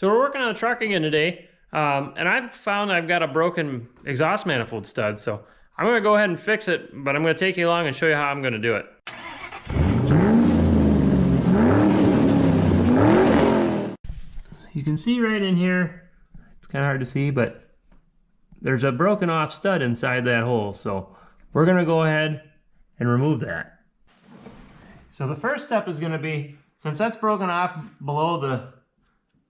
So we're working on the truck again today, and I've found I've got a broken exhaust manifold stud, so I'm going to go ahead and fix it, but I'm going to take you along and show you how I'm going to do it. You can see right in here, it's kind of hard to see, but there's a broken off stud inside that hole, so we're going to go ahead and remove that. So the first step is going to be, since that's broken off below the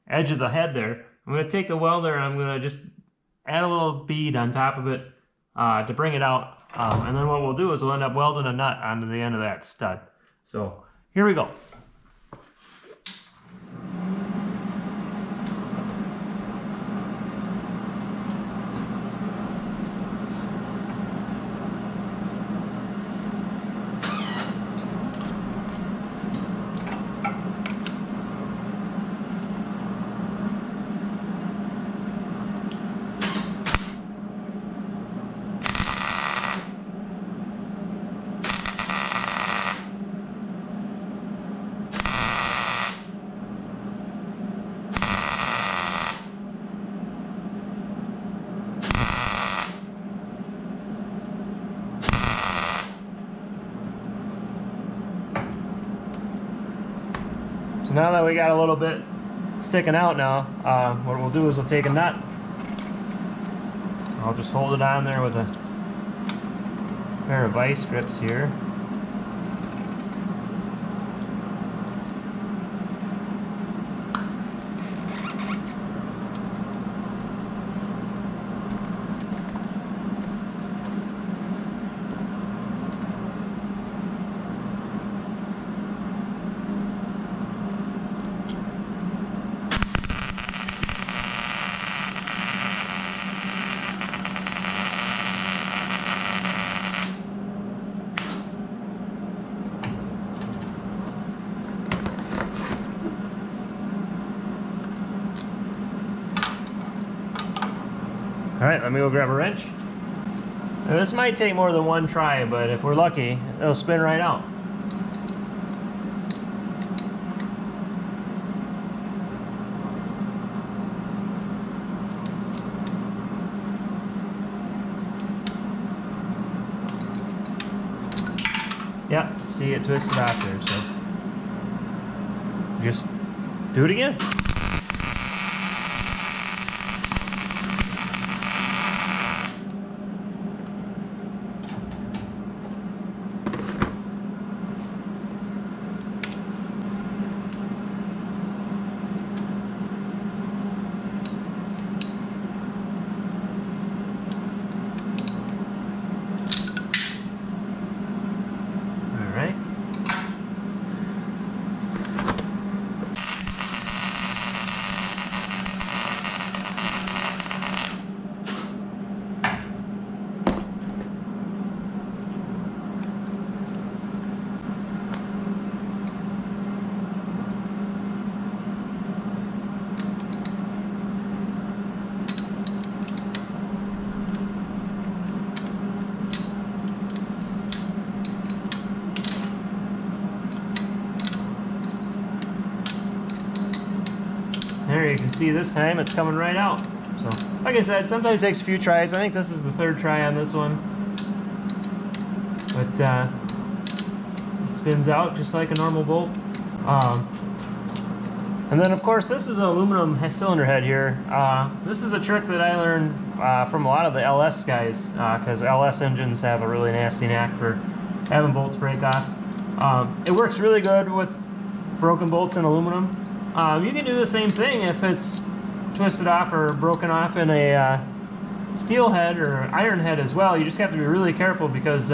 edge of the head there, I'm going to take the welder and I'm going to just add a little bead on top of it to bring it out. And then what we'll do is we'll end up welding a nut onto the end of that stud. So here we go. So now that we got a little bit sticking out now, what we'll do is we'll take a nut. I'll just hold it on there with a pair of vice grips here. Alright, let me go grab a wrench. Now, this might take more than one try, but if we're lucky, it'll spin right out. Yep, see it twisted off there, so just do it again. There, you can see this time it's coming right out. So, like I said, sometimes it takes a few tries. I think this is the third try on this one. But it spins out just like a normal bolt. And then, of course, this is an aluminum cylinder head here. This is a trick that I learned from a lot of the LS guys, because LS engines have a really nasty knack for having bolts break off. It works really good with broken bolts in aluminum. You can do the same thing if it's twisted off or broken off in a steel head or iron head as well. You just have to be really careful because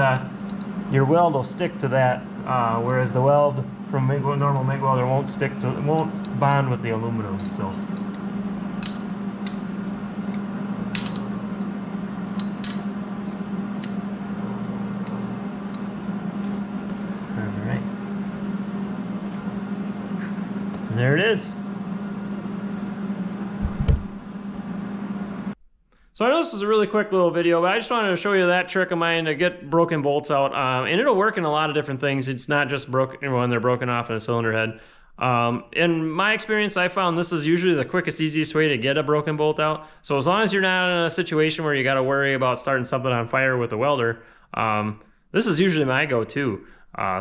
your weld will stick to that, whereas the weld from normal MIG welder won't bond with the aluminum. So. There it is. So I know this is a really quick little video, but I just wanted to show you that trick of mine to get broken bolts out. And it'll work in a lot of different things. It's not just broken when they're broken off in a cylinder head. In my experience, I found this is usually the quickest, easiest way to get a broken bolt out. So as long as you're not in a situation where you got to worry about starting something on fire with a welder, this is usually my go-to.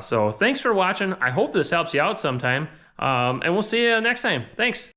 So thanks for watching. I hope this helps you out sometime, and we'll see you next time. Thanks.